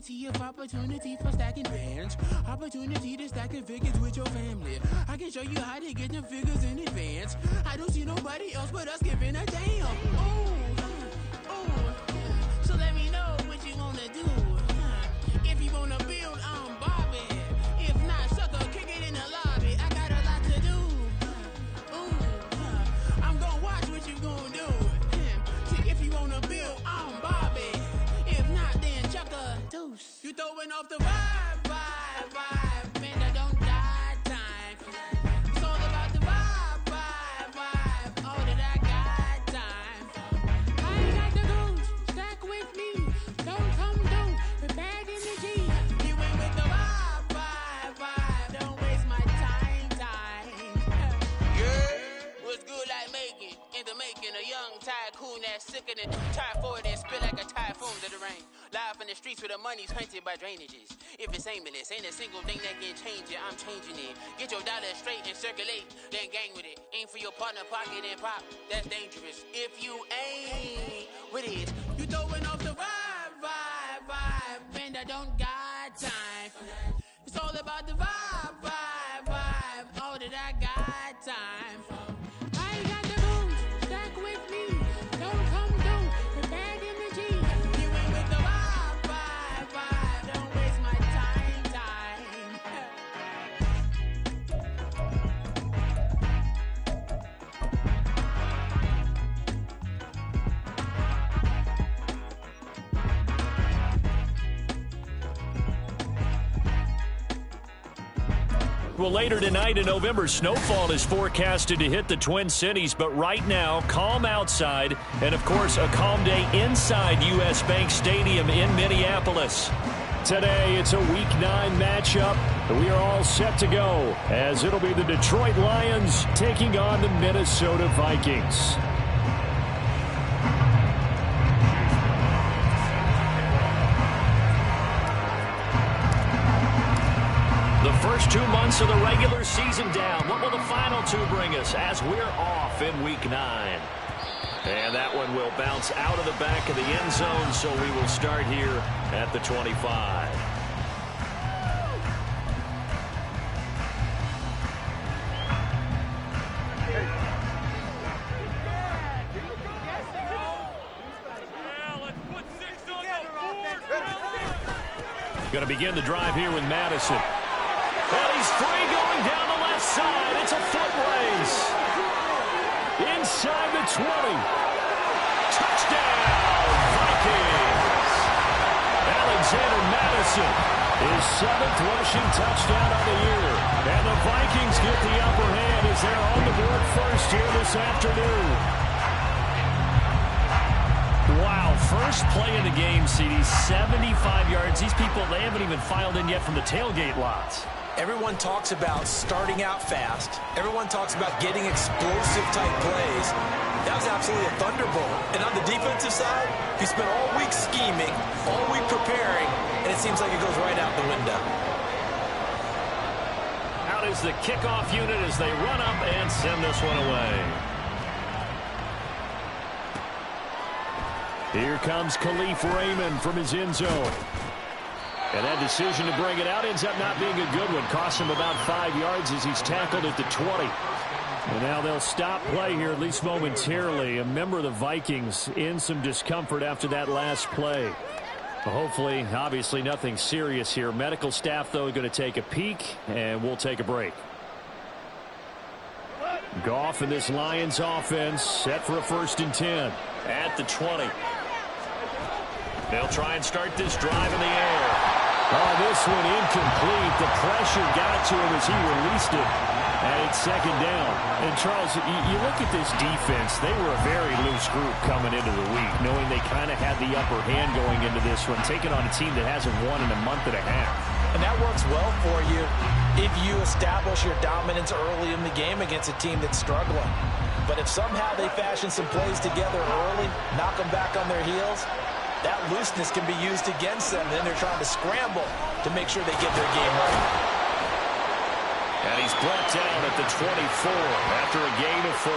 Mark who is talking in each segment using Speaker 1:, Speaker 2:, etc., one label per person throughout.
Speaker 1: Opportunity for stacking bands. Opportunity to stacking figures with your family. I can show you how to get them figures in advance. I don't see nobody else but us giving a damn. So let me know what you wanna do. If you wanna build, I'm Bobby. If not, sucker, kick it in the lobby. I got a lot to do. I'm gonna watch what you gonna do. See, if you wanna build, I'm Bobby. If not, then chuck a deuce. You throwing off the vibe, man, I don't die time. It's all about the vibe, all that I got time. I ain't got the goose, stack with me. Don't come through with bad energy. You ain't with the vibe, don't waste my time. Yeah, what's good like making? In the making, a young tycoon that's sickening. Tire forward and spit like a typhoon to the rain. Live in the streets where the money's hunted by drainages. If it's aimless, ain't a single thing that can change it. I'm changing it. Get your dollar straight and circulate, then gang with it. Aim for your partner, pocket and pop. That's dangerous. If you ain't with it, you throwing off the vibe, man, I don't got time. It's all about the vibe, all that I got time. I ain't got the goose, stack with me. Don't come through with bad energy. You ain't with the vibe, don't waste my time.
Speaker 2: Well, later tonight in November, snowfall is forecasted to hit the Twin Cities, but right now, calm outside, and of course, a calm day inside U.S. Bank Stadium in Minneapolis. Today, it's a Week 9 matchup. We are all set to go, as it'll be the Detroit Lions taking on the Minnesota Vikings. The first 2 months of the regular season down. What will the final two bring us as we're off in Week 9? And that one will bounce out of the back of the end zone, so we will start here at the 25. Going to begin the drive here with Madison. And he's free going down the left side. It's a foot race. Inside the 20. Touchdown, Vikings. Alexander Madison, his 7th rushing touchdown of the year. And the Vikings get the upper hand as they're on the board first here this afternoon. Wow, first play of the game, CD, 75 yards. These people, they haven't even filed in yet from the tailgate lots.
Speaker 3: Everyone talks about starting out fast. Everyone talks about getting explosive-type plays. That was absolutely a thunderbolt. And on the defensive side, he spent all week scheming, all week preparing, and it seems like it goes right out the window.
Speaker 2: Out is the kickoff unit as they run up and send this one away. Here comes Khalif Raymond from his end zone. And that decision to bring it out ends up not being a good one. Costs him about 5 yards as he's tackled at the 20. And now they'll stop play here, at least momentarily. A member of the Vikings in some discomfort after that last play. Hopefully, obviously, nothing serious here. Medical staff, though, going to take a peek, and we'll take a break. Goff and this Lions offense set for a 1st and 10 at the 20. They'll try and start this drive in the air. Oh, this one incomplete. The pressure got to him as he released it. And it's 2nd down. And, Charles, you look at this defense. They were a very loose group coming into the week, knowing they kind of had the upper hand going into this one, taking on a team that hasn't won in a month and a half.
Speaker 3: And that works well for you if you establish your dominance early in the game against a team that's struggling. But if somehow they fashion some plays together early, knock them back on their heels, that looseness can be used against them. Then they're trying to scramble to make sure they get their game right.
Speaker 2: And he's brought down at the 24 after a gain of 4.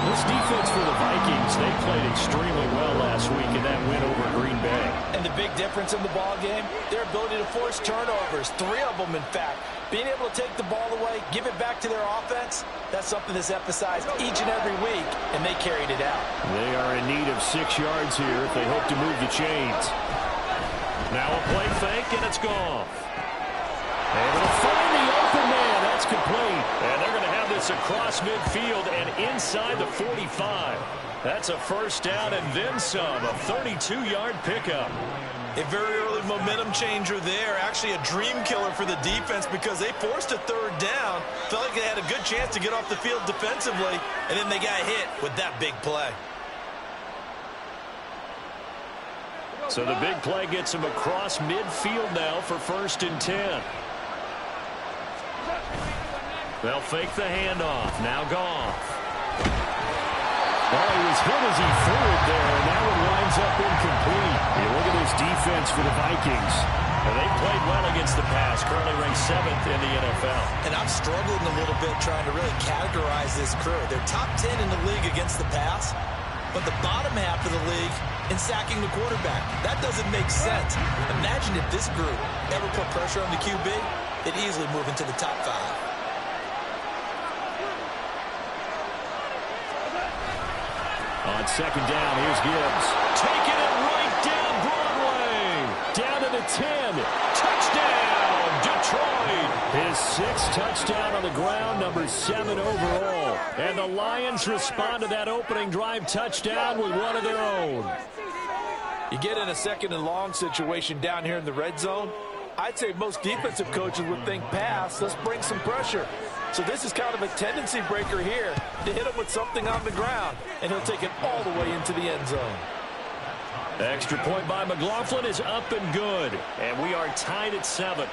Speaker 2: This defense for the Vikings, they played extremely well last week in that win over Green Bay.
Speaker 3: And the big difference in the ball game, their ability to force turnovers, 3 of them in fact. Being able to take the ball away, give it back to their offense, that's something that's emphasized each and every week, and they carried it out.
Speaker 2: They are in need of 6 yards here if they hope to move the chains. Now a play fake, and it's gone. Able to find the open man. That's complete. And they're going to have this across midfield and inside the 45. That's a first down and then some. A 32-yard pickup.
Speaker 4: A very early momentum changer there. Actually a dream killer for the defense because they forced a 3rd down. Felt like they had a good chance to get off the field defensively, and then they got hit with that big play.
Speaker 2: So the big play gets him across midfield now for 1st and 10. They'll fake the handoff. Now Goff. Well, he was hit as he threw it there, and that one winds up incomplete. You look at this defense for the Vikings. And they played well against the pass, currently ranked 7th in the NFL.
Speaker 3: And I'm struggling a little bit trying to really categorize this crew. They're top 10 in the league against the pass, but the bottom half of the league in sacking the quarterback. That doesn't make sense. Imagine if this group ever put pressure on the QB, they'd easily move into the top 5.
Speaker 2: On 2nd down, here's Gibbs. Taking it right down Broadway. Down to the 10. Touchdown, Detroit. His 6th touchdown on the ground, number 7 overall. And the Lions respond to that opening drive touchdown with one of their own.
Speaker 3: You get in a 2nd and long situation down here in the red zone. I'd say most defensive coaches would think pass. Let's bring some pressure. So this is kind of a tendency breaker here to hit him with something on the ground, and he'll take it all the way into the end zone.
Speaker 2: The extra point by McLaughlin is up and good, and we are tied at 7.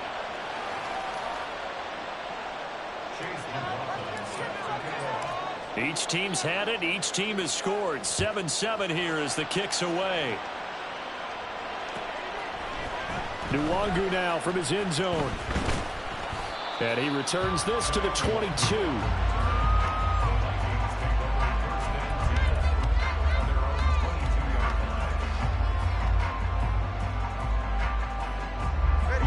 Speaker 2: Each team's had it. Each team has scored. 7-7 here as the kick's away. Nwangu now from his end zone. And he returns this to the 22.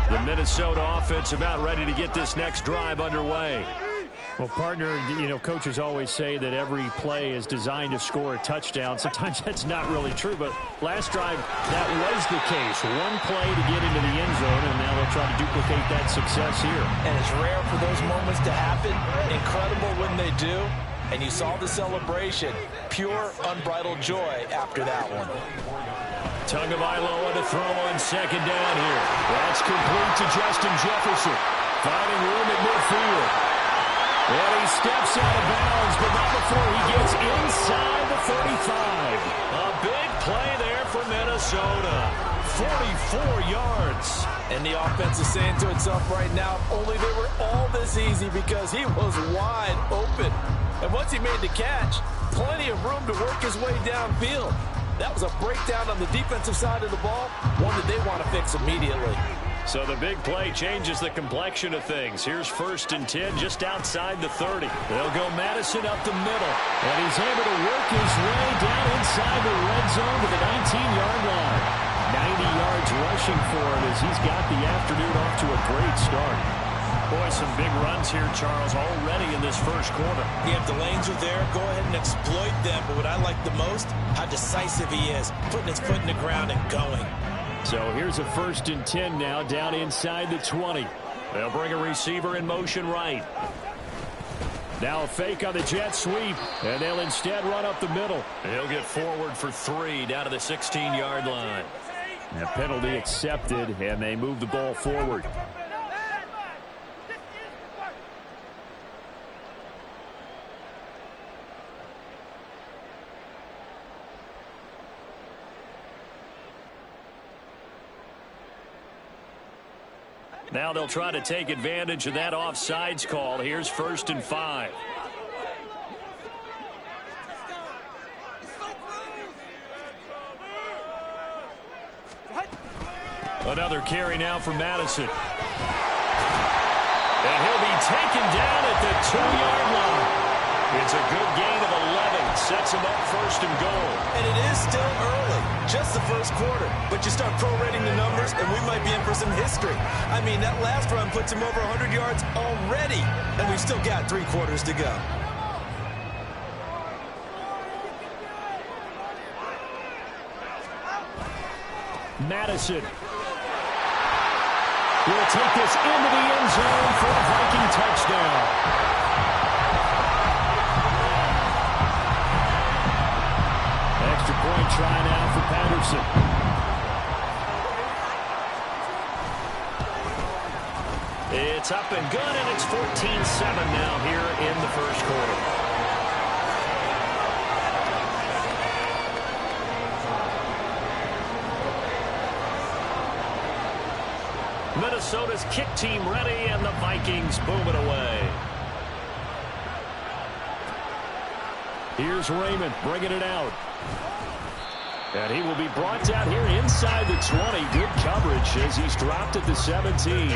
Speaker 2: The Minnesota offense about ready to get this next drive underway. Well, partner, you know, coaches always say that every play is designed to score a touchdown. Sometimes that's not really true, but last drive, that was the case. One play to get into the end zone, and now they'll try to duplicate that success here.
Speaker 3: And it's rare for those moments to happen. Incredible when they do. And you saw the celebration. Pure, unbridled joy after that one.
Speaker 2: Tagovailoa to throw on 2nd down here. That's complete to Justin Jefferson. Finding room at midfield. And he steps out of bounds, but not before he gets inside the 35. A big play there for Minnesota. 44 yards.
Speaker 3: And the offense is saying to itself right now, only they were all this easy because he was wide open. And once he made the catch, plenty of room to work his way downfield. That was a breakdown on the defensive side of the ball, one that they want to fix immediately.
Speaker 2: So the big play changes the complexion of things. Here's 1st and 10 just outside the 30. They'll go Madison up the middle. And he's able to work his way down inside the red zone to the 19-yard line. 90 yards rushing for him as he's got the afternoon off to a great start. Boy, some big runs here, Charles, already in this first quarter.
Speaker 3: Yeah, if the lanes are there, go ahead and exploit them. But what I like the most, how decisive he is, putting his foot in the ground and going.
Speaker 2: So here's a 1st and 10 now down inside the 20. They'll bring a receiver in motion right. Now a fake on the jet sweep, and they'll instead run up the middle. He'll get forward for 3 down to the 16-yard line. A penalty accepted, and they move the ball forward. Now they'll try to take advantage of that offsides call. Here's 1st and 5. Another carry now for Madison. And he'll be taken down at the 2-yard line. It's a good gain of sets him up first and goal.
Speaker 4: And it is still early, just the first quarter. But you start prorating the numbers, and we might be in for some history. I mean, that last run puts him over 100 yards already, and we've still got 3 quarters to go.
Speaker 2: Madison will take this into the end zone for a Viking touchdown. Extra point try now for Patterson. It's up and good, and it's 14-7 now here in the first quarter. Minnesota's kick team ready, and the Vikings boom it away. Here's Raymond bringing it out. And he will be brought down here inside the 20. Good coverage as he's dropped at the 17.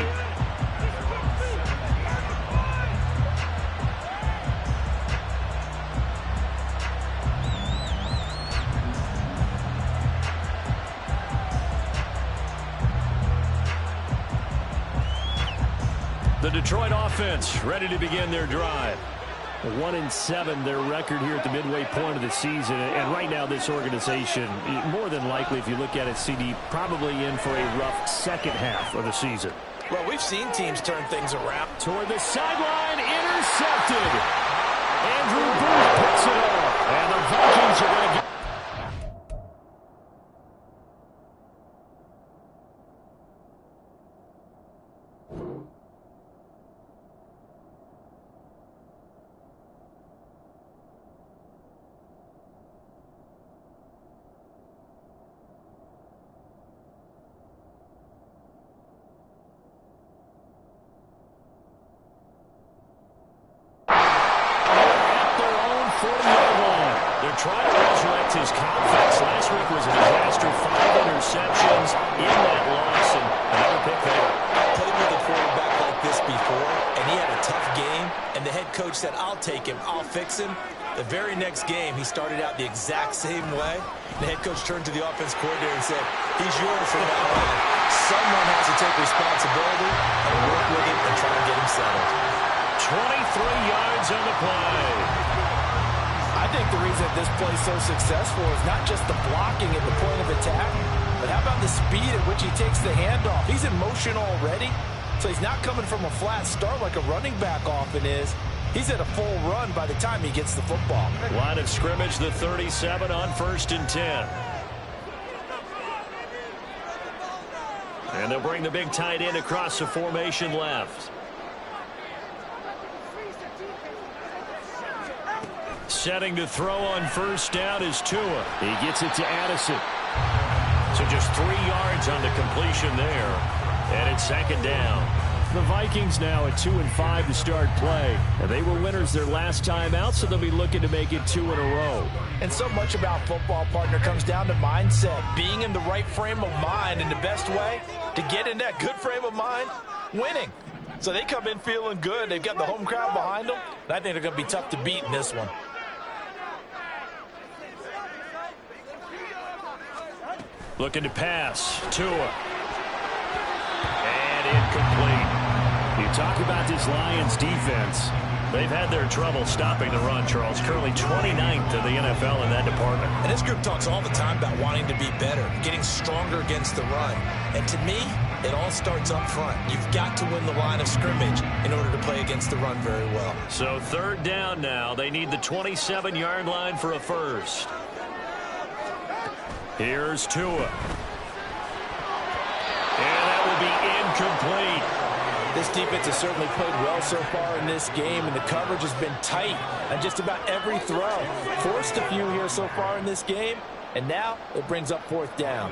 Speaker 2: The Detroit offense ready to begin their drive. 1-7 their record here at the midway point of the season. And right now this organization, more than likely if you look at it, CD, probably in for a rough second half of the season.
Speaker 3: Well, we've seen teams turn things around.
Speaker 2: Toward the sideline, intercepted. Andrew Booth picks it up. And the Vikings are going to get... trying to resurrect his confidence. Last week was a disaster. 5 interceptions in that loss, and another pick there.
Speaker 3: Played with a quarterback like this before, and he had a tough game, and the head coach said, I'll take him, I'll fix him. The very next game, he started out the exact same way. The head coach turned to the offense coordinator and said, he's yours from now on. Someone has to take responsibility and work with him and try to get him settled.
Speaker 2: 23 yards on the play.
Speaker 3: I think the reason that this play is so successful is not just the blocking at the point of attack, but how about the speed at which he takes the handoff? He's in motion already, so he's not coming from a flat start like a running back often is. He's at a full run by the time he gets the football.
Speaker 2: Line of scrimmage, the 37 on 1st and 10. And they'll bring the big tight end across the formation left. Setting to throw on 1st down is Tua. He gets it to Addison. So just 3 yards on the completion there. And it's 2nd down. The Vikings now at 2-5 to start play. And they were winners their last time out, so they'll be looking to make it 2 in a row.
Speaker 3: And so much about football, partner, comes down to mindset. Being in the right frame of mind, and the best way to get in that good frame of mind, winning. So they come in feeling good. They've got the home crowd behind them. And I think they're going to be tough to beat in this one.
Speaker 2: Looking to pass. Tua. And incomplete. You talk about this Lions defense. They've had their trouble stopping the run, Charles. Currently 29th in the NFL in that department.
Speaker 3: And this group talks all the time about wanting to be better, getting stronger against the run. And to me, it all starts up front. You've got to win the line of scrimmage in order to play against the run very well.
Speaker 2: So 3rd down now. They need the 27-yard line for a first. Here's Tua. And that will be incomplete.
Speaker 3: This defense has certainly played well so far in this game, and the coverage has been tight on just about every throw. Forced a few here so far in this game, and now it brings up 4th down.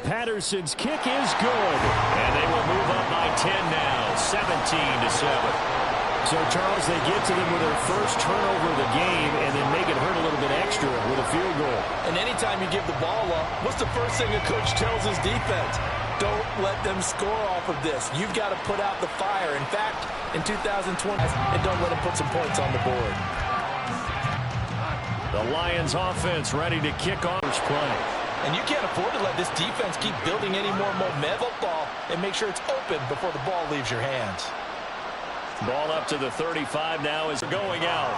Speaker 2: Patterson's kick is good. And they will move up by 10 now, 17-7. So, Charles, they get to them with their first turnover of the game and then make it hurt a little bit extra with a field goal.
Speaker 3: And anytime you give the ball up, what's the first thing a coach tells his defense? Don't let them score off of this. You've got to put out the fire. In fact, in 2020, and don't let them put some points on the board.
Speaker 2: The Lions offense ready to kick off this play.
Speaker 3: And you can't afford to let this defense keep building any more momentum. Football, and make sure it's open before the ball leaves your hands.
Speaker 2: Ball up to the 35 now as going out.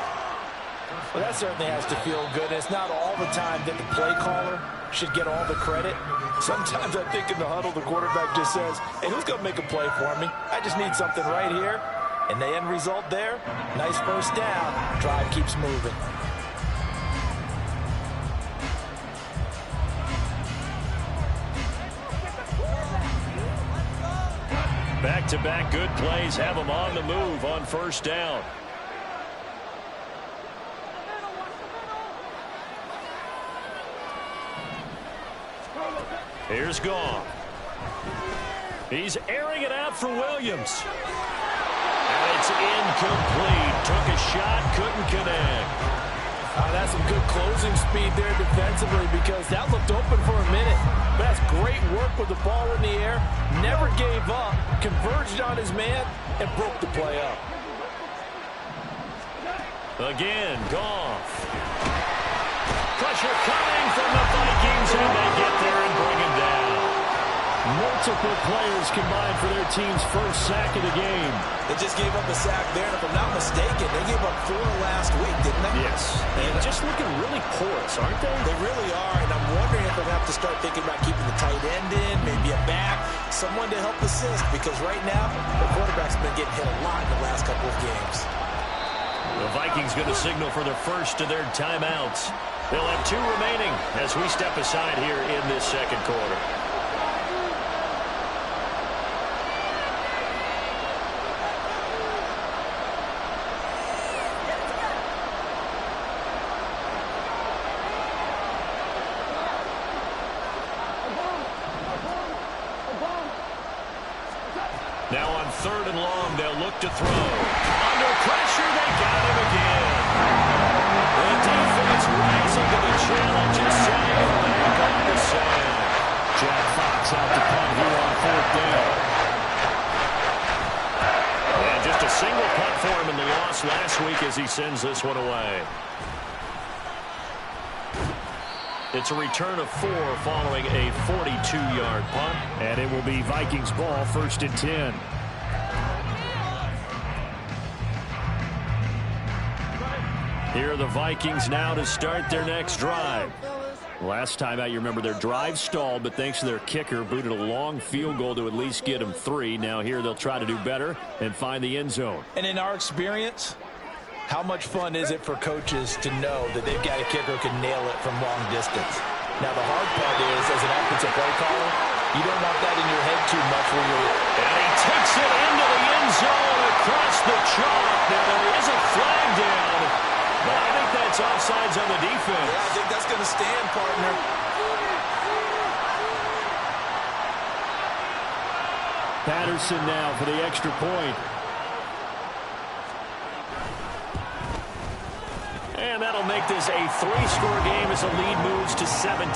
Speaker 3: Well, that certainly has to feel good. It's not all the time that the play caller should get all the credit. Sometimes I think in the huddle, the quarterback just says, hey, who's going to make a play for me? I just need something right here. And the end result there, nice first down. Drive keeps moving.
Speaker 2: Back-to-back good plays have them on the move on first down. Here's Goff. He's airing it out for Williams. And it's incomplete. Took a shot, couldn't connect.
Speaker 3: That's some good closing speed there defensively because that looked open for a minute. But that's great work with the ball in the air. Never gave up. Converged on his man and broke the play up.
Speaker 2: Again, Goff. Pressure coming from the Vikings, and they get there and bring him down. Multiple players combined for their team's first sack of the game.
Speaker 3: They just gave up a sack there, and if I'm not mistaken, they gave up 4 last week, didn't they?
Speaker 2: Yes, and just looking really porous, aren't they?
Speaker 3: They really are, and I'm wondering if they'll have to start thinking about keeping the tight end in, maybe a back, someone to help assist, because right now, the quarterback's been getting hit a lot in the last couple of games.
Speaker 2: The Vikings going to signal for the first of their timeouts. They'll have 2 remaining as we step aside here in this second quarter. Now on 3rd and long, they'll look to throw. Under pressure, they got him again. The defense rising to the challenge and sending him back on the sand. Jack Fox out to punt here on 4th down. And just a single punt for him in the loss last week as he sends this one away. It's a return of 4 following a 42-yard punt. And it will be Vikings ball, 1st and 10. Here are the Vikings now to start their next drive. Last time out, you remember their drive stalled, but thanks to their kicker, booted a long field goal to at least get them 3. Now here they'll try to do better and find the end zone.
Speaker 3: And in our experience, how much fun is it for coaches to know that they've got a kicker who can nail it from long distance? Now, the hard part is, as an offensive play caller, you don't want that in your head too much when you're...
Speaker 2: And he takes it into the end zone across the chalk. Now, there is a flag down, but I think that's offsides on the defense.
Speaker 3: Yeah, I think that's going to stand, partner.
Speaker 2: Patterson now for the extra point. And that'll make this a 3-score game as the lead moves to 17.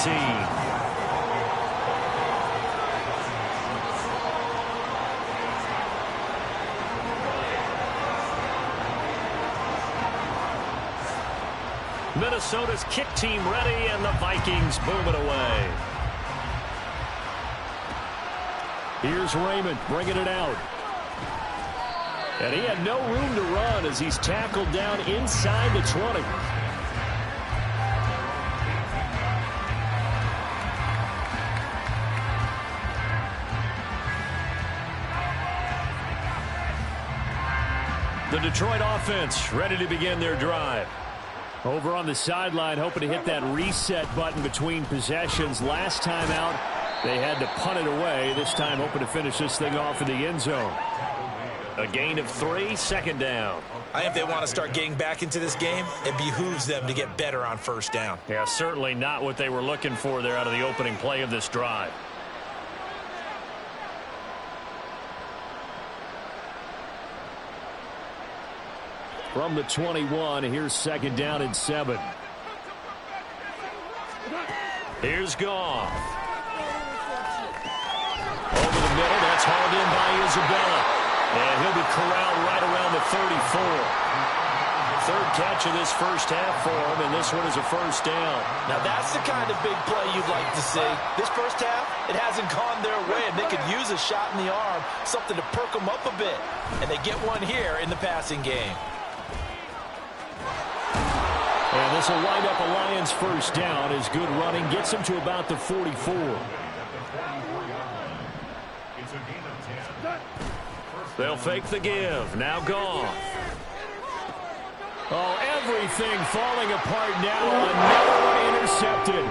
Speaker 2: Minnesota's kick team ready, and the Vikings boom it away. Here's Raymond bringing it out. And he had no room to run as he's tackled down inside the 20. The Detroit offense ready to begin their drive. Over on the sideline, hoping to hit that reset button between possessions. Last time out, they had to punt it away. This time, hoping to finish this thing off in the end zone. A gain of 3, 2nd down.
Speaker 3: I think if they want to start getting back into this game, it behooves them to get better on 1st down.
Speaker 2: Yeah, certainly not what they were looking for there out of the opening play of this drive. From the 21, here's 2nd down and 7. Here's Goff. Over the middle, that's hauled in by Isabella. And he'll be corralled right around the 34. Third catch of this first half for him, and this one is a first down.
Speaker 3: Now that's the kind of big play you'd like to see. This first half, it hasn't gone their way, and they could use a shot in the arm, something to perk them up a bit. And they get one here in the passing game.
Speaker 2: And this will wind up a Lions first down as good running gets them to about the 44. They'll fake the give. Now Goff. Oh, everything falling apart now. Another one intercepted.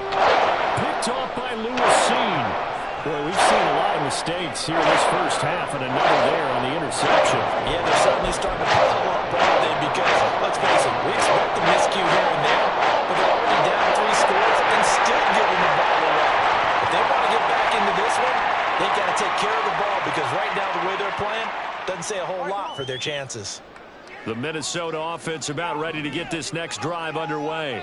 Speaker 2: Picked off by Lewisine. Boy, we've seen a lot of mistakes here this first half, and another there on the interception.
Speaker 3: Yeah, they're certainly starting to pile up, Bradley, because, let's face it, we expect the miscue here and there, but they're already down 3 scores and still giving the ball away. If they want to get back into this one, they've got to take care of the ball, because right now the way they're playing doesn't say a whole lot for their chances.
Speaker 2: The Minnesota offense about ready to get this next drive underway.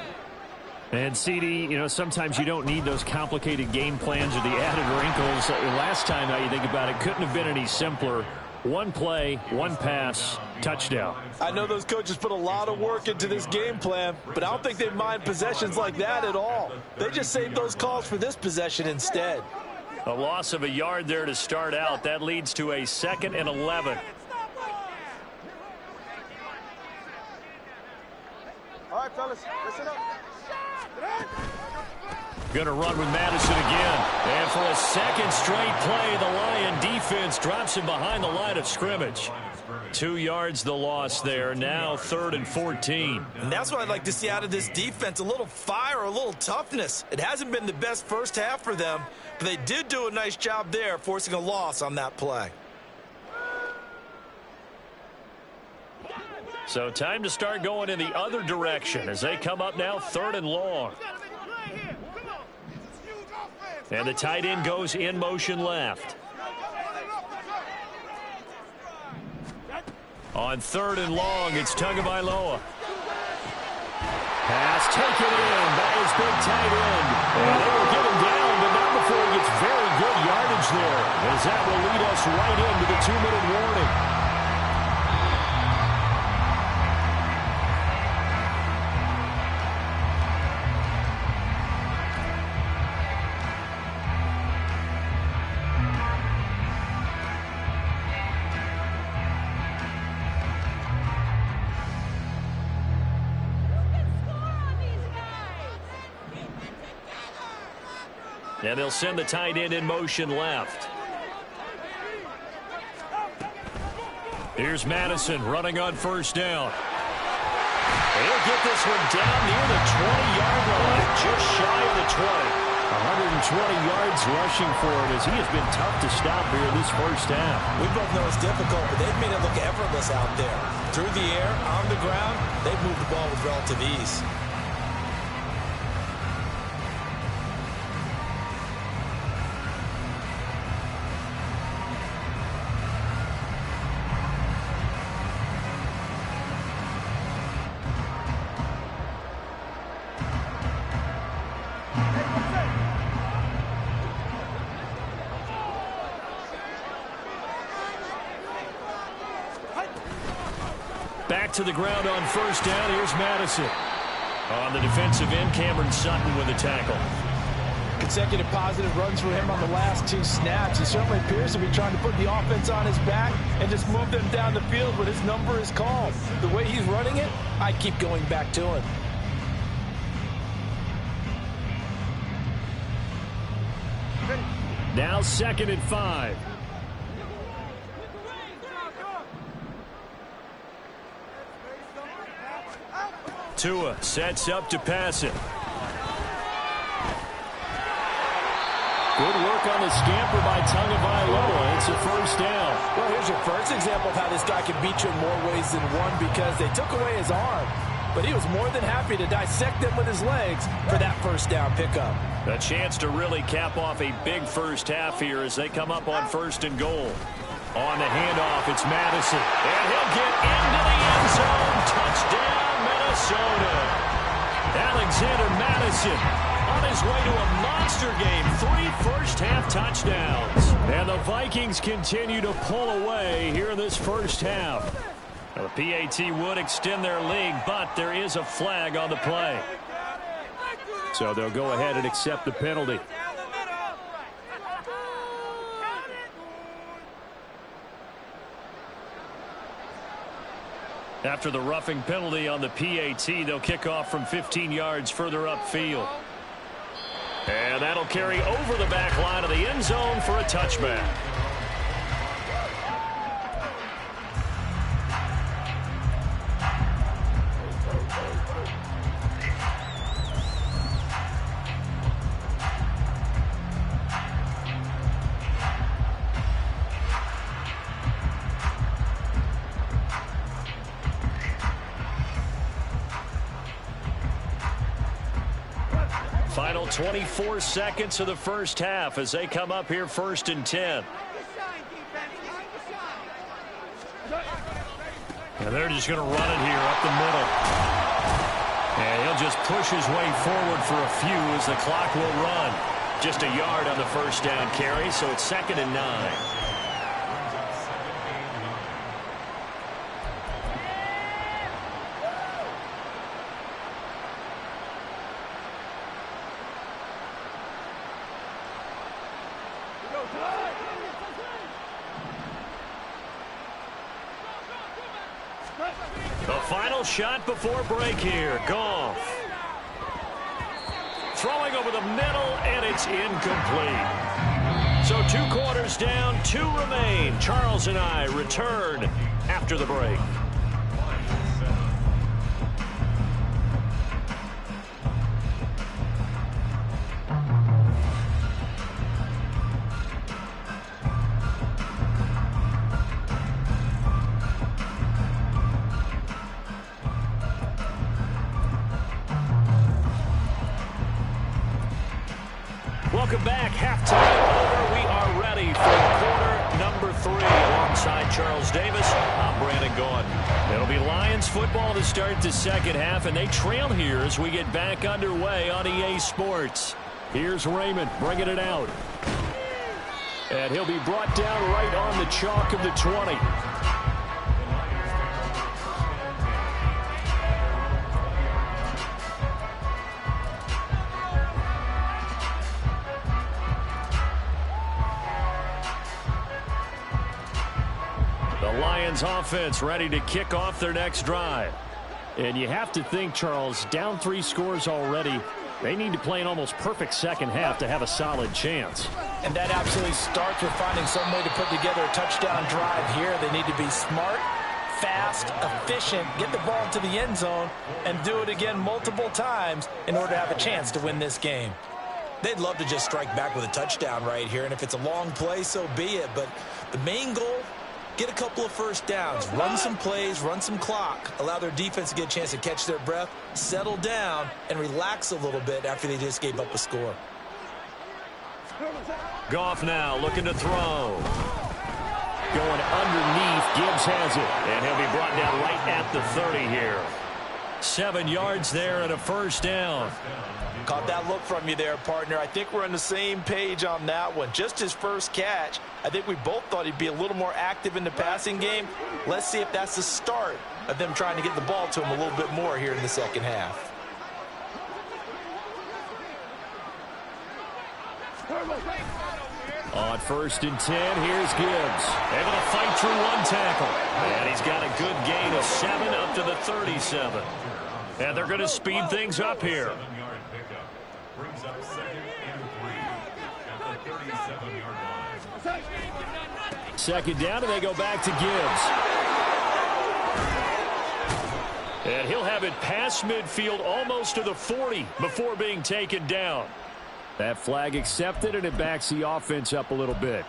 Speaker 5: And, CD, you know, sometimes you don't need those complicated game plans or the added wrinkles. Last time, now you think about it, couldn't have been any simpler. One play, one pass, touchdown.
Speaker 3: I know those coaches put a lot of work into this game plan, but I don't think they mind possessions like that at all. They just saved those calls for this possession instead.
Speaker 2: A loss of a yard there to start out. That leads to a 2nd and 11.
Speaker 6: All right, fellas, listen up.
Speaker 2: Going to run with Madison again. And for a second straight play, the Lion defense drops him behind the line of scrimmage. 2 yards the loss there. Now 3rd and 14.
Speaker 4: And that's what I'd like to see out of this defense. A little fire, a little toughness. It hasn't been the best first half for them, but they did do a nice job there, forcing a loss on that play.
Speaker 2: So time to start going in the other direction as they come up now 3rd and long. And the tight end goes in motion left. On 3rd and long, it's Tagovailoa. Pass taken in by his big tight end. And they will get him down, but not before he gets very good yardage there, as that will lead us right into the 2-minute warning. And they'll send the tight end in motion left. Here's Madison running on first down. He'll get this one down near the 20-yard line, just shy of the 20. 120 yards rushing for it as he has been tough to stop here this first half.
Speaker 3: We both know it's difficult, but they've made it look effortless out there. Through the air, on the ground, they've moved the ball with relative ease.
Speaker 2: Back to the ground on first down. Here's Madison. On the defensive end, Cameron Sutton with a tackle.
Speaker 3: Consecutive positive runs for him on the last 2 snaps. He certainly appears to be trying to put the offense on his back and just move them down the field when his number is called. The way he's running it, I keep going back to him.
Speaker 2: Now 2nd and 5. Tua sets up to pass it. Good work on the scamper by Tagovailoa. It's a first down.
Speaker 3: Well, here's your first example of how this guy can beat you in more ways than one, because they took away his arm. But he was more than happy to dissect them with his legs for that first down pickup.
Speaker 2: A chance to really cap off a big first half here as they come up on 1st and goal. On the handoff, it's Madison. And he'll get into the end zone. Touchdown, Minnesota. Alexander Madison
Speaker 5: On his way to a monster game, 3 first-half touchdowns. And the Vikings continue to pull away here in this first half. Now, the PAT would extend their lead, but there is a flag on the play. So they'll go ahead and accept the penalty. After the roughing penalty on the PAT, they'll kick off from 15 yards further upfield. And that'll carry over the back line of the end zone for a touchback. Final 24 seconds of the first half as they come up here 1st and 10. And they're just going to run it here up the middle. And he'll just push his way forward for a few as the clock will run. Just a yard on the first down carry, so it's 2nd and 9. The final shot before break here. Goff. Throwing over the middle, and it's incomplete. So 2 quarters down, 2 remain. Charles and I return after the break. Welcome back. Halftime over. We are ready for quarter number 3. Alongside Charles Davis, I'm Brandon Gordon. It'll be Lions football to start the second half, and they trail here as we get back underway on EA Sports. Here's Raymond bringing it out. And he'll be brought down right on the chalk of the 20. Lions offense ready to kick off their next drive. And you have to think, Charles, down 3 scores already. They need to play an almost perfect second half to have a solid chance.
Speaker 3: And that absolutely starts with finding some way to put together a touchdown drive here. They need to be smart, fast, efficient, get the ball into the end zone, and do it again multiple times in order to have a chance to win this game.
Speaker 4: They'd love to just strike back with a touchdown right here, and if it's a long play, so be it. But the main goal, get a couple of first downs, run some plays, run some clock, allow their defense to get a chance to catch their breath, settle down, and relax a little bit after they just gave up a score.
Speaker 5: Goff now looking to throw. Going underneath, Gibbs has it, and he'll be brought down right at the 30 here. 7 yards there and a first down.
Speaker 3: Caught that look from you there, partner. I think we're on the same page on that one. Just his first catch. I think we both thought he'd be a little more active in the passing game. Let's see if that's the start of them trying to get the ball to him a little bit more here in the second half.
Speaker 5: On 1st and 10, here's Gibbs. Able to fight through 1 tackle. And he's got a good gain of 7 up to the 37. And they're going to speed things up here.
Speaker 7: Brings up 2nd and 3 at the 37-yard line.
Speaker 5: 2nd down, and they go back to Gibbs. And he'll have it past midfield almost to the 40 before being taken down. That flag accepted, and it backs the offense up a little bit.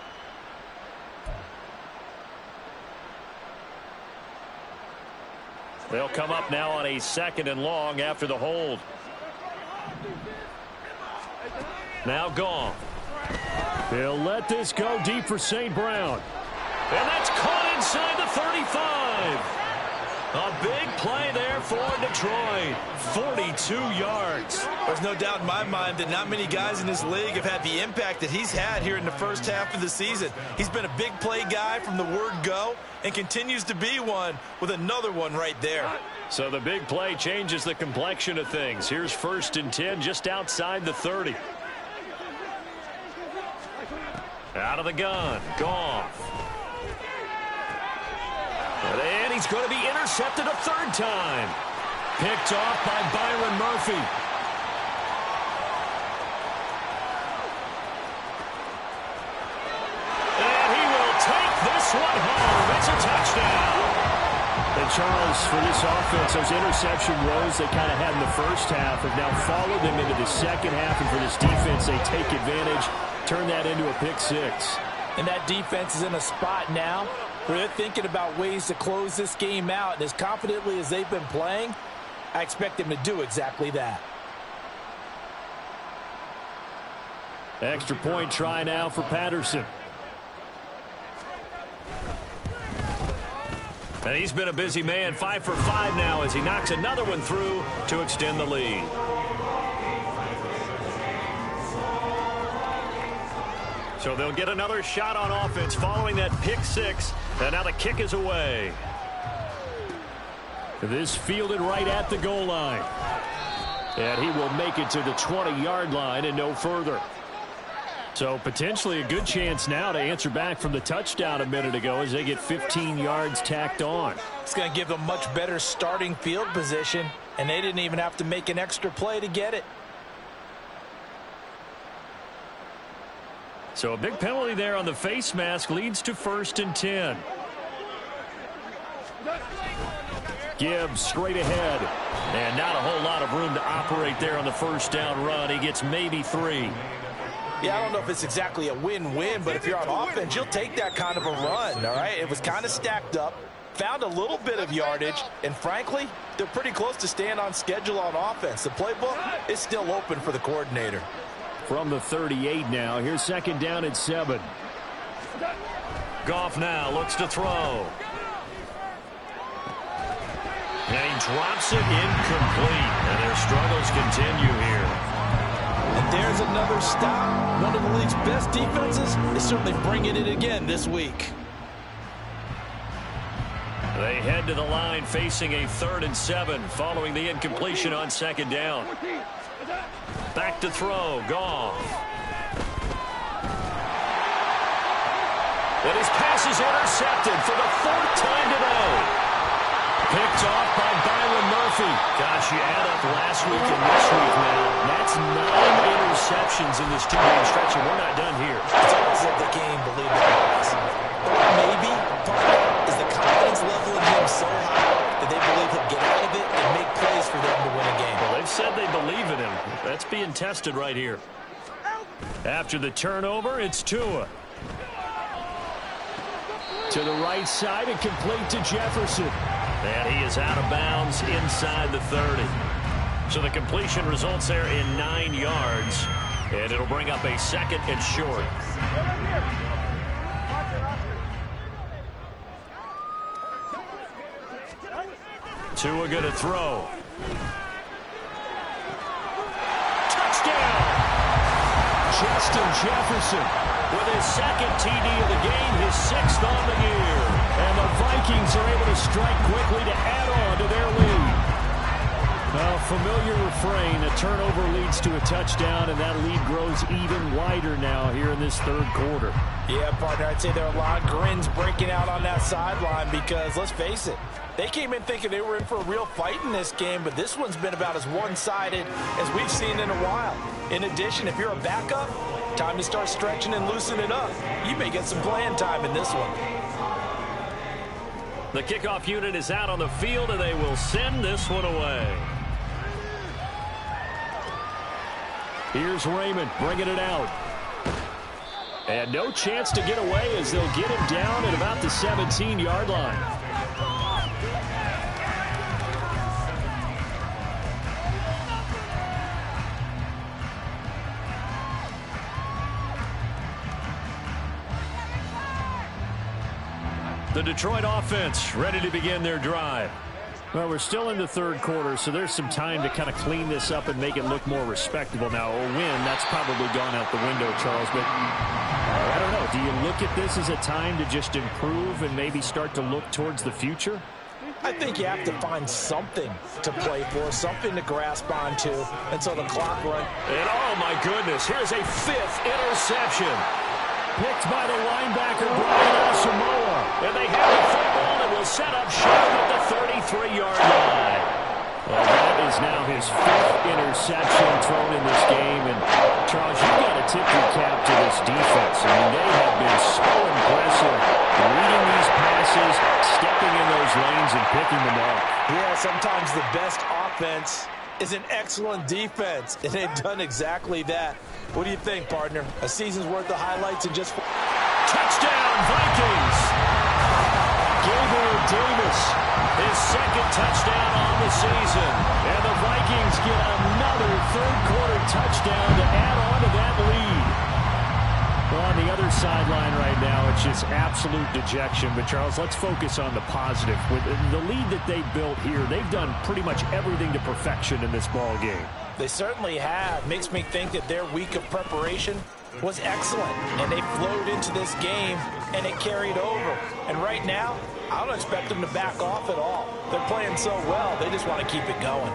Speaker 5: They'll come up now on a 2nd and long after the hold. Now Goff. He'll let this go deep for St. Brown. And that's caught inside the 35.
Speaker 2: A big play there for Detroit. 42 yards.
Speaker 4: There's no doubt in my mind that not many guys in this league have had the impact that he's had here in the first half of the season. He's been a big play guy from the word go and continues to be one with another one right there.
Speaker 2: So the big play changes the complexion of things. Here's 1st and 10 just outside the 30. Out of the gun. Goff. And he's going to be intercepted a 3rd time. Picked off by Byron Murphy. And he will take this one home. It's a touchdown.
Speaker 5: And Charles, for this offense, those interception woes they kind of had in the first half have now followed them into the second half. And for this defense, they take advantage, turn that into a pick 6.
Speaker 3: And that defense is in a spot now where they're thinking about ways to close this game out. And as confidently as they've been playing, I expect them to do exactly that.
Speaker 5: Extra point try now for Patterson.
Speaker 2: And he's been a busy man. 5 for 5 now as he knocks another one through to extend the lead. So they'll get another shot on offense following that pick 6. And now the kick is away.
Speaker 5: This fielded right at the goal line. And he will make it to the 20-yard line and no further. So potentially a good chance now to answer back from the touchdown a minute ago as they get 15 yards tacked on.
Speaker 3: It's going to give them much better starting field position, and they didn't even have to make an extra play to get it.
Speaker 5: So a big penalty there on the face mask leads to 1st and 10. Gibbs straight ahead.
Speaker 2: And not a whole lot of room to operate there on the 1st down run. He gets maybe 3.
Speaker 3: Yeah, I don't know if it's exactly a win-win, but if you're on offense, you'll take that kind of a run, all right? It was kind of stacked up, found a little bit of yardage, and frankly, they're pretty close to staying on schedule on offense. The playbook is still open for the coordinator.
Speaker 5: From the 38 now, here's 2nd down at 7.
Speaker 2: Goff now looks to throw. And he drops it incomplete. And their struggles continue here.
Speaker 3: And there's another stop. One of the league's best defenses is certainly bringing it again this week.
Speaker 2: They head to the line facing a 3rd and 7 following the incompletion on 2nd down. Back to throw. Goff. And his pass is intercepted for the 4th time today. Picked off by Byron Murphy. Gosh, you add up last week and this week now. That's 9 interceptions in this 2-game stretch, and we're not done here.
Speaker 3: It's almost like the game, believe it or not. Maybe part of it is the confidence level in him so high that they believe he'll get out of it and make plays for them to win a game.
Speaker 2: Well, they've said they believe in him. That's being tested right here.
Speaker 5: After the turnover, it's Tua. To the right side and complete to Jefferson.
Speaker 2: And he is out of bounds inside the 30. So the completion results there in 9 yards. And it'll bring up a 2nd and short. Tua going to throw. Touchdown!
Speaker 5: Justin Jefferson
Speaker 2: With his 2nd TD of the game, his 6th on the year.
Speaker 5: And the Vikings are able to strike quickly to add on to their lead. A familiar refrain, a turnover leads to a touchdown, and that lead grows even wider now here in this 3rd quarter.
Speaker 3: Yeah, partner, I'd say there are a lot of grins breaking out on that sideline because, let's face it, they came in thinking they were in for a real fight in this game, but this one's been about as one-sided as we've seen in a while. In addition, if you're a backup, time to start stretching and loosening up. You may get some playing time in this one.
Speaker 2: The kickoff unit is out on the field, and they will send this one away.
Speaker 5: Here's Raymond bringing it out. And no chance to get away as they'll get him down at about the 17-yard line.
Speaker 2: The Detroit offense ready to begin their drive.
Speaker 5: Well, we're still in the third quarter, so there's some time to kind of clean this up and make it look more respectable. Now, a win, that's probably gone out the window, Charles, but I don't know. Do you look at this as a time to just improve and maybe start to look towards the future?
Speaker 3: I think you have to find something to play for, something to grasp onto until the clock runs.
Speaker 2: And oh my goodness, here's a 5th interception.
Speaker 5: Picked by the linebacker, Brian Asamoah.
Speaker 2: And they have the football and will set up shop at the 33-yard line.
Speaker 5: Well, that is now his 5th interception thrown in this game. And, Charles, you've got to tip your cap to this defense. I mean, they have been so impressive reading these passes, stepping in those lanes, and picking them up.
Speaker 3: Yeah, sometimes the best offense is an excellent defense, and they've done exactly that. What do you think, partner? A season's worth of highlights and just...
Speaker 2: Touchdown, Vikings! Gabriel Davis, his 2nd touchdown on the season. And the Vikings get another third-quarter touchdown to add on to that lead.
Speaker 5: Well, on the other sideline right now, it's just absolute dejection. But, Charles, let's focus on the positive. With the lead that they built here, they've done pretty much everything to perfection in this ball game.
Speaker 3: They certainly have. Makes me think that their week of preparation was excellent. And they flowed into this game, and it carried over. And right now, I don't expect them to back off at all. They're playing so well, they just want to keep it going.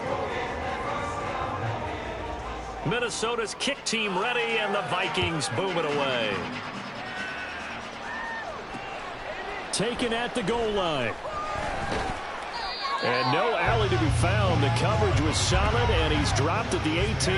Speaker 2: Minnesota's kick team ready, and the Vikings boom it away.
Speaker 5: Taken at the goal line. And no alley to be found. The coverage was solid, and he's dropped at the 18.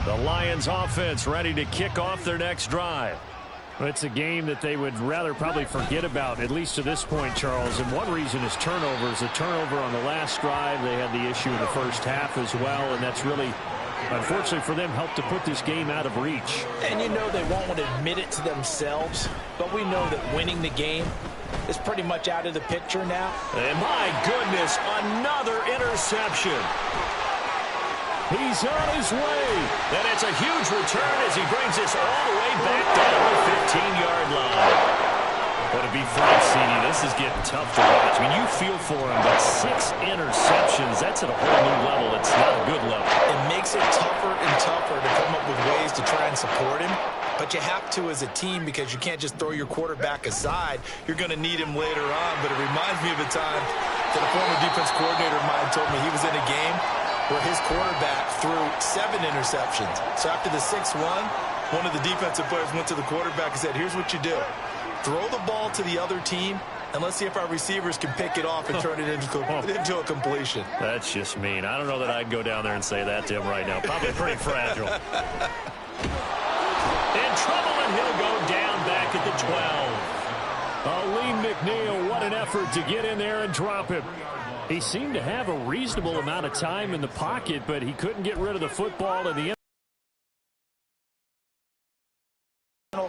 Speaker 5: The Lions offense ready to kick off their next drive. It's a game that they would rather probably forget about, at least to this point, Charles. And one reason is turnovers. A turnover on the last drive. They had the issue in the first half as well, and that's really, unfortunately for them, helped to put this game out of reach.
Speaker 3: And you know they won't want to admit it to themselves, but we know that winning the game is pretty much out of the picture now.
Speaker 2: And my goodness, another interception.
Speaker 5: He's on his way.
Speaker 2: And it's a huge return as he brings this all the way back down the 15-yard line. But to be frank, CD, this is getting tough to watch. I mean, you feel for him, but 6 interceptions, that's at a whole new level. It's not a good level.
Speaker 3: It makes it tougher and tougher to come up with ways to try and support him. But you have to as a team because you can't just throw your quarterback aside. You're going to need him later on. But it reminds me of a time that a former defense coordinator of mine told me he was in a game where his quarterback threw 7 interceptions. So after the 6th one of the defensive players went to the quarterback and said, here's what you do. Throw the ball to the other team, and let's see if our receivers can pick it off and turn it into a completion.
Speaker 2: That's just mean. I don't know that I'd go down there and say that to him right now. Probably pretty fragile. In trouble, and he'll go down back at the 12.
Speaker 5: Aleem McNeil, what an effort to get in there and drop him. He seemed to have a reasonable amount of time in the pocket, but he couldn't get rid of the football in the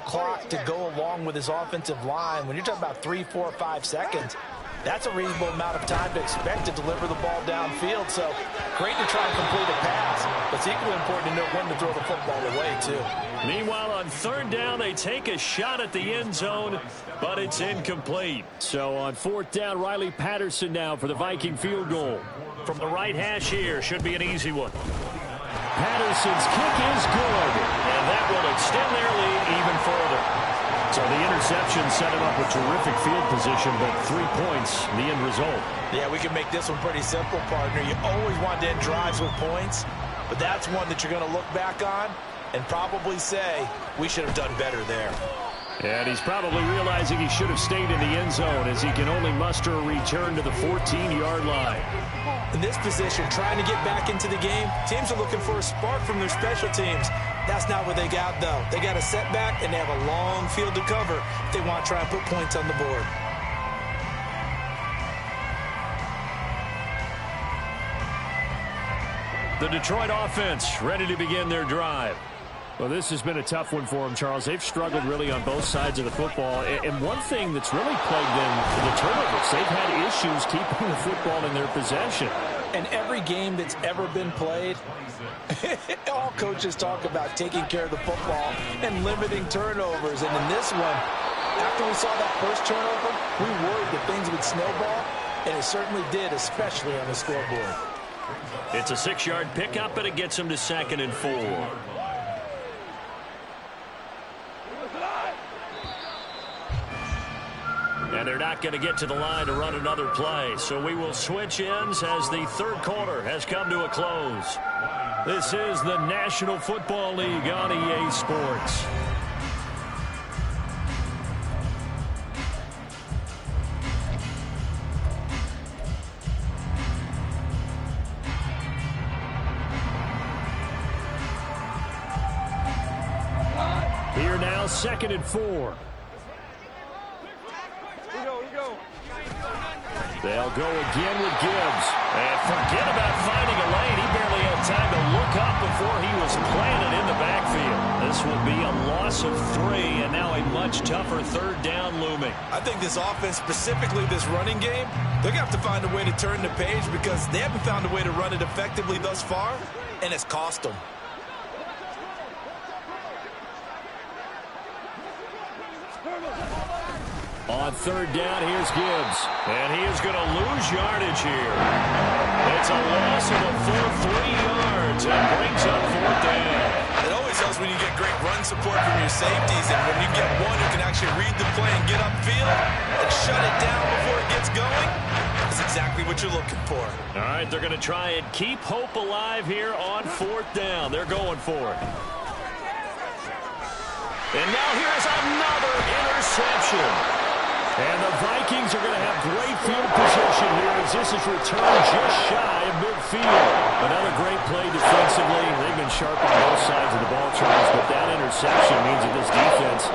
Speaker 3: clock to go along with his offensive line. When you're talking about 3, 4, 5 seconds, that's a reasonable amount of time to expect to deliver the ball downfield. So great to try and complete a pass, but it's equally important to know when to throw the football away, too.
Speaker 2: Meanwhile, on 3rd down, they take a shot at the end zone, but it's incomplete.
Speaker 5: So on 4th down, Riley Patterson now for the Viking field goal.
Speaker 2: From the right hash here, should be an easy one.
Speaker 5: Patterson's kick is good.
Speaker 2: And that will extend their lead even further.
Speaker 5: So the interception set him up with terrific field position, but 3 points, the end result.
Speaker 3: Yeah, we can make this one pretty simple, partner. You always want to end drives with points, but that's one that you're going to look back on and probably say, we should have done better there.
Speaker 5: And he's probably realizing he should have stayed in the end zone as he can only muster a return to the 14-yard line.
Speaker 3: In this position, trying to get back into the game, teams are looking for a spark from their special teams. That's not what they got, though. They got a setback, and they have a long field to cover if they want to try and put points on the board.
Speaker 5: The Detroit offense ready to begin their drive. Well, this has been a tough one for them, Charles. They've struggled really on both sides of the football. And one thing that's really plagued them is the turnovers. They've had issues keeping the football in their possession.
Speaker 3: And every game that's ever been played, all coaches talk about taking care of the football and limiting turnovers. And in this one, after we saw that first turnover, we worried that things would snowball, and it certainly did, especially on the scoreboard.
Speaker 2: It's a 6-yard pickup, and it gets them to 2nd and 4. And they're not going to get to the line to run another play. So we will switch ends as the third quarter has come to a close. This is the National Football League on EA Sports. Here now, 2nd and 4. They'll go again with Gibbs. And forget about finding a lane. He barely had time to look up before he was planted in the backfield. This will be a loss of 3, and now a much tougher 3rd down looming.
Speaker 4: I think this offense, specifically this running game, they're going to have to find a way to turn the page because they haven't found a way to run it effectively thus far, and it's cost them.
Speaker 2: On 3rd down, here's Gibbs. And he is going to lose yardage here. It's a loss of a full 3 yards and brings up 4th down.
Speaker 4: It always helps when you get great run support from your safeties, and when you get one who can actually read the play and get upfield and shut it down before it gets going, that's exactly what you're looking for.
Speaker 2: All right, they're going to try and keep hope alive here on 4th down. They're going for it. And now here's another interception. And the Vikings are going to have great field position here as this is returned just shy of midfield. Another great play defensively. They've been sharp on both sides of the ball, Charles, but that interception means that this defense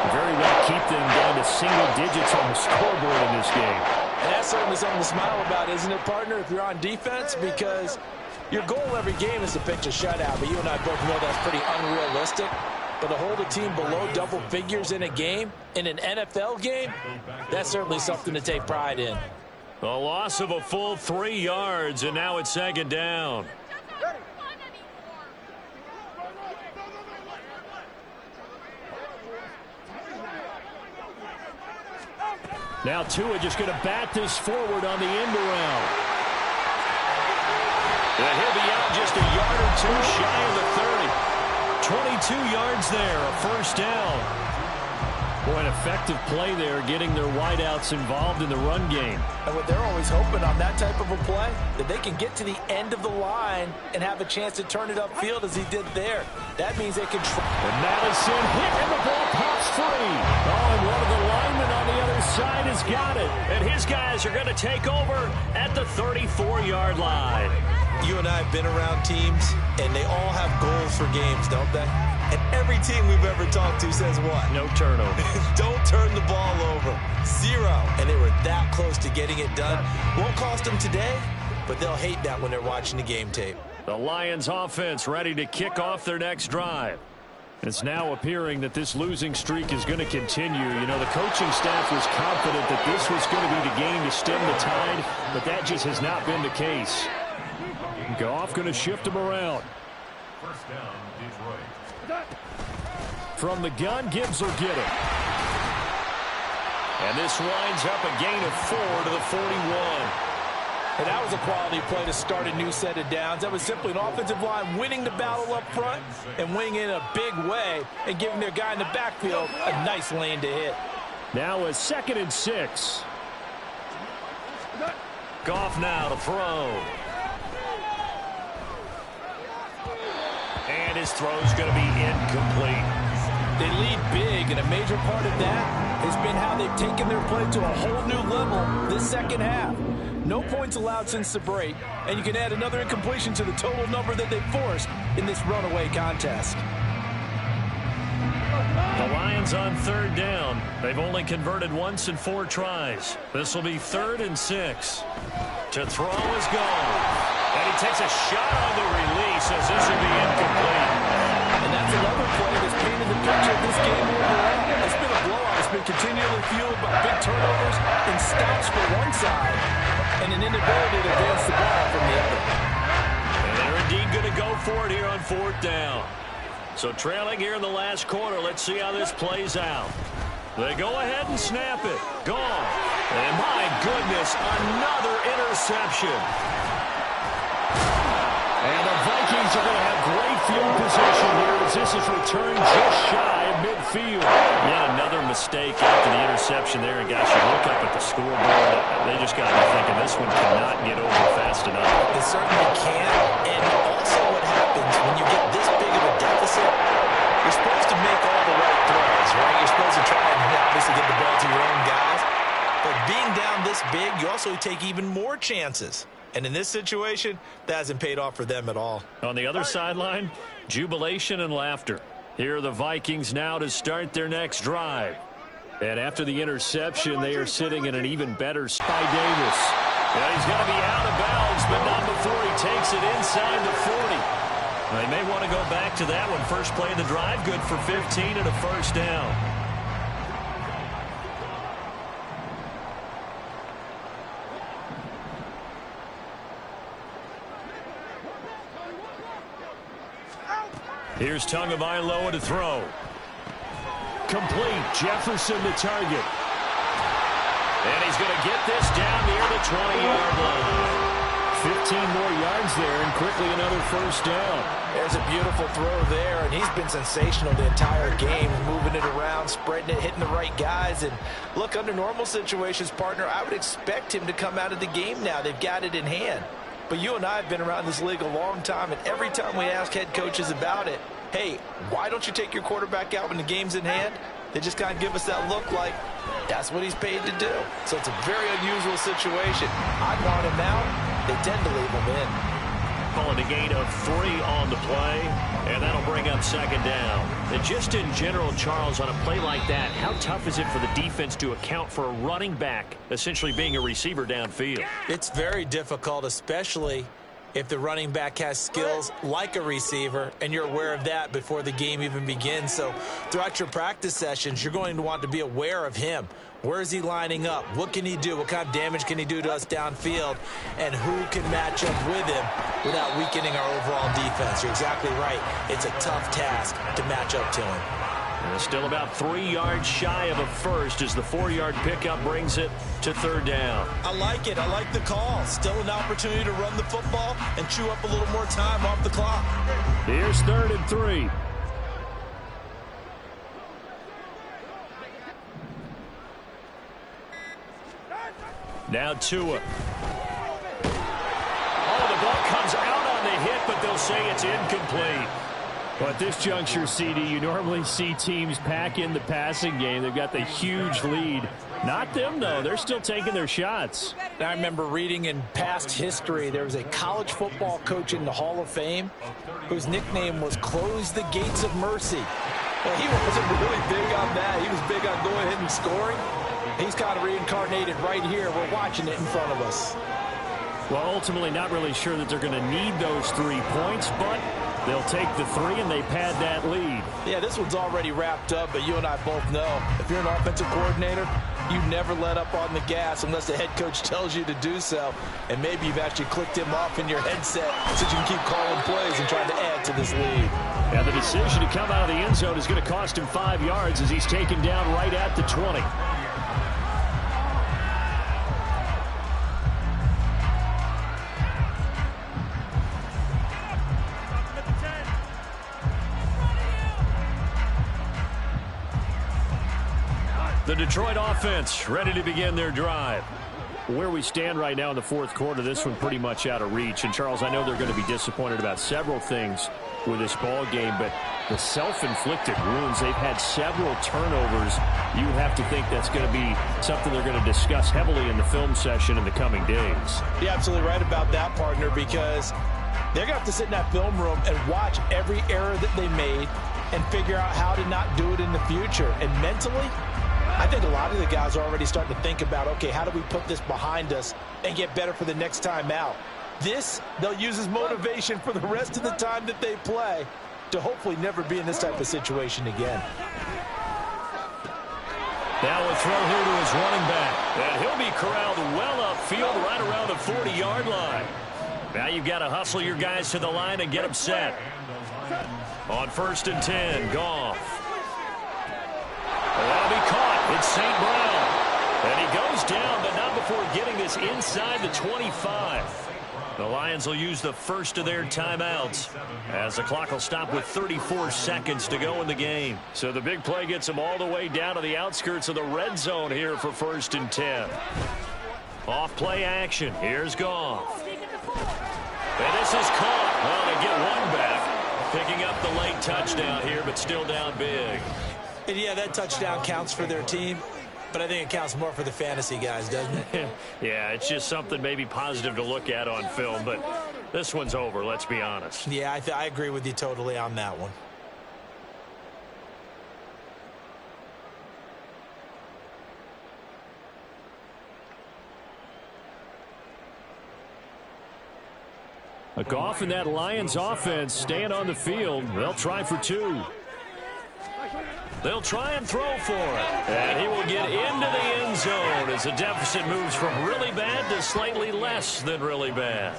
Speaker 2: very well keep them down to single digits on the scoreboard in this game.
Speaker 3: And that's certainly something to smile about, isn't it, partner, if you're on defense? Because your goal every game is to pitch a shutout, but you and I both know that's pretty unrealistic. But to hold a team below double figures in a game, in an NFL game, that's certainly something to take pride in.
Speaker 2: A loss of a full 3 yards, and now it's 2nd down. Now Tua just going to bat this forward on the end around. And he'll be out just a yard or 2 shy of the 30. 22 yards there, a 1st down. Boy, an effective play there, getting their wideouts involved in the run game.
Speaker 3: And what they're always hoping on that type of a play, that they can get to the end of the line and have a chance to turn it upfield as he did there. That means they can try.
Speaker 2: And Madison hit, and the ball pops free. Oh, and one of the linemen on the other side has got it. And his guys are going to take over at the 34-yard line.
Speaker 4: You and I have been around teams, and they all have goals for games, don't they? And every team we've ever talked to says what?
Speaker 2: No turnover.
Speaker 4: Don't turn the ball over. 0. And they were that close to getting it done. Won't cost them today, but they'll hate that when they're watching the game tape.
Speaker 2: The Lions offense ready to kick off their next drive. It's now appearing that this losing streak is going to continue. You know, the coaching staff was confident that this was going to be the game to stem the tide, but that just has not been the case. Goff going to shift him around.
Speaker 7: 1st down, Detroit.
Speaker 2: From the gun, Gibbs will get it. And this winds up a gain of 4 to the 41.
Speaker 3: And that was a quality play to start a new set of downs. That was simply an offensive line winning the battle up front and winning in a big way and giving their guy in the backfield a nice lane to hit.
Speaker 2: Now a 2nd and 6. Goff now to throw. And his throw's going to be incomplete.
Speaker 3: They lead big, and a major part of that has been how they've taken their play to a whole new level this 2nd half. No points allowed since the break, and you can add another incompletion to the total number that they forced in this runaway contest.
Speaker 2: The Lions on 3rd down. They've only converted once in 4 tries. This will be 3rd and 6. To throw is gone. And he takes a shot on the release as this will be incomplete.
Speaker 3: And that's another game overall. It's been a blowout. It's been continually fueled by big turnovers and stops for one side and an inability to advance the ball from the other.
Speaker 2: And they're indeed going to go for it here on 4th down. So trailing here in the last quarter. Let's see how this plays out. They go ahead and snap it. Gone. And my goodness, another interception. And the Vikings are going to have great field position here as this is returned just shy of midfield. Yeah, another mistake after the interception there. And gosh, you look up at the scoreboard. They just got to be thinking this one cannot get over fast enough.
Speaker 3: It certainly can. And also what happens when you get this big of a deficit, you're supposed to make all the right throws, right? You're supposed to try and obviously get the ball to your own guys. But being down this big, you also take even more chances. And in this situation, that hasn't paid off for them at all.
Speaker 2: On the other sideline, jubilation and laughter. Here are the Vikings now to start their next drive. And after the interception, they are sitting in an even better spot. Davis. Yeah, he's going to be out of bounds, but not before he takes it inside the 40. They may want to go back to that one. First play of the drive, good for 15 and a first down. Here's Tagovailoa to throw. Complete. Jefferson the target. And he's going to get this down near the 20-yard line. 15 more yards there, and quickly another first down.
Speaker 3: There's a beautiful throw there, and he's been sensational the entire game, moving it around, spreading it, hitting the right guys. And look, under normal situations, partner, I would expect him to come out of the game now. They've got it in hand. But you and I have been around this league a long time, and every time we ask head coaches about it, hey, why don't you take your quarterback out when the game's in hand? They just kind of give us that look like that's what he's paid to do. So it's a very unusual situation. I want him out. They tend to leave him in.
Speaker 2: Calling a gain of 3 on the play, and that'll bring up second down. And just in general, Charles, on a play like that, how tough is it for the defense to account for a running back essentially being a receiver downfield?
Speaker 3: It's very difficult, especially if the running back has skills like a receiver, and you're aware of that before the game even begins. So throughout your practice sessions, you're going to want to be aware of him. Where is he lining up? What can he do? What kind of damage can he do to us downfield? And who can match up with him without weakening our overall defense? You're exactly right. It's a tough task to match up to him.
Speaker 2: And still about 3 yards shy of a first as the 4-yard pickup brings it to third down.
Speaker 3: I like it. I like the call. Still an opportunity to run the football and chew up a little more time off the clock.
Speaker 2: Here's 3rd and 3. Now Tua. Oh, the ball comes out on the hit, but they'll say it's incomplete.
Speaker 5: Well, at this juncture, CD, you normally see teams pack in the passing game. They've got the huge lead. Not them, though. They're still taking their shots.
Speaker 3: I remember reading in past history, there was a college football coach in the Hall of Fame whose nickname was Close the Gates of Mercy. Well, he wasn't really big on that. He was big on going ahead and scoring. He's kind of reincarnated right here. We're watching it in front of us.
Speaker 5: Well, ultimately not really sure that they're going to need those 3 points, but they'll take the 3 and they pad that lead.
Speaker 3: Yeah, this one's already wrapped up, but you and I both know if you're an offensive coordinator, you never let up on the gas unless the head coach tells you to do so. And maybe you've actually clicked him off in your headset so you can keep calling plays and trying to add to this lead.
Speaker 5: And the decision to come out of the end zone is going to cost him 5 yards as he's taken down right at the 20.
Speaker 2: The Detroit offense ready to begin their drive.
Speaker 5: Where we stand right now in the 4th quarter, this one pretty much out of reach. And, Charles, I know they're going to be disappointed about several things with this ball game, but the self-inflicted wounds, they've had several turnovers. You have to think that's going to be something they're going to discuss heavily in the film session in the coming days.
Speaker 3: You're absolutely right about that, partner, because they're going to have to sit in that film room and watch every error that they made and figure out how to not do it in the future. And mentally, I think a lot of the guys are already starting to think about, okay, how do we put this behind us and get better for the next time out? This, they'll use as motivation for the rest of the time that they play to hopefully never be in this type of situation again.
Speaker 2: Now a throw here to his running back. And he'll be corralled well upfield right around the 40-yard line. Now you've got to hustle your guys to the line and get them set. On 1st and 10, Goff. That'll be caught. It's St. Brown. And he goes down, but not before getting this inside the 25. The Lions will use the first of their timeouts as the clock will stop with 34 seconds to go in the game. So the big play gets them all the way down to the outskirts of the red zone here for 1st and 10. Off play action. Here's Goff. And this is caught. Well, they get one back. Picking up the late touchdown here, but still down big.
Speaker 3: And yeah, that touchdown counts for their team. But I think it counts more for the fantasy guys, doesn't it?
Speaker 2: Yeah, it's just something maybe positive to look at on film, but this one's over, let's be honest.
Speaker 3: Yeah, I agree with you totally on that one.
Speaker 5: A Goff and that Lions offense staying on the field. They'll try for 2.
Speaker 2: They'll try and throw for it. And he will get into the end zone as the deficit moves from really bad to slightly less than really bad.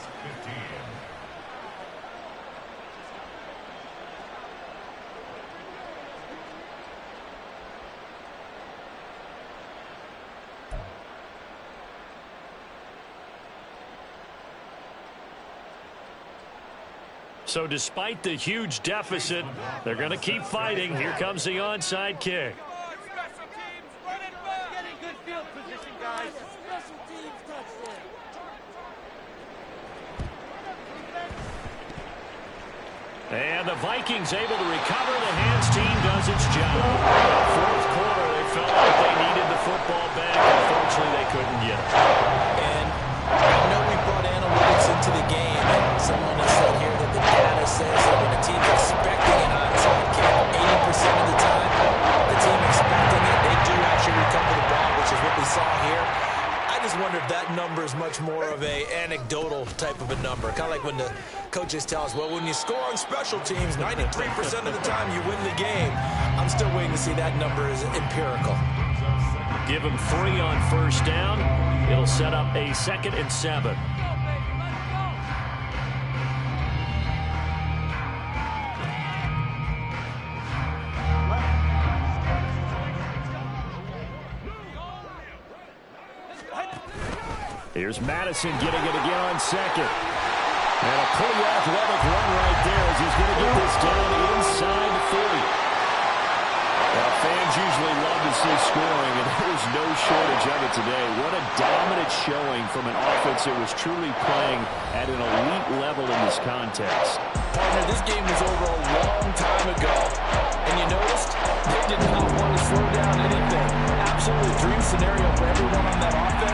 Speaker 2: So despite the huge deficit, they're going to keep fighting. Here comes the onside kick. And the Vikings able to recover. The hands team does its job. Fourth quarter, they felt like they needed the football back. Unfortunately, they couldn't get it.
Speaker 3: And I know we brought analytics into the game. And someone has said here that the data says that when a team's expecting an onside kick, 80% of the time, the team expecting it, they do actually recover the ball, which is what we saw here. I just wonder if that number is much more of a anecdotal type of a number. Kind of like when the coaches tell us, well, when you score on special teams, 93% of the time you win the game. I'm still waiting to see that number is empirical.
Speaker 2: Give him 3 on 1st down. It'll set up a 2nd and 7. Here's Madison getting it again on 2nd. And a pretty athletic run right there as he's going to get this down inside the 30. Well, fans usually love to see scoring, and there's no shortage of it today. What a dominant showing from an offense that was truly playing at an elite level in this contest.
Speaker 3: Partner, this game was over a long time ago. And you noticed they did not want to slow down anything. Absolutely dream scenario for everyone on that offense.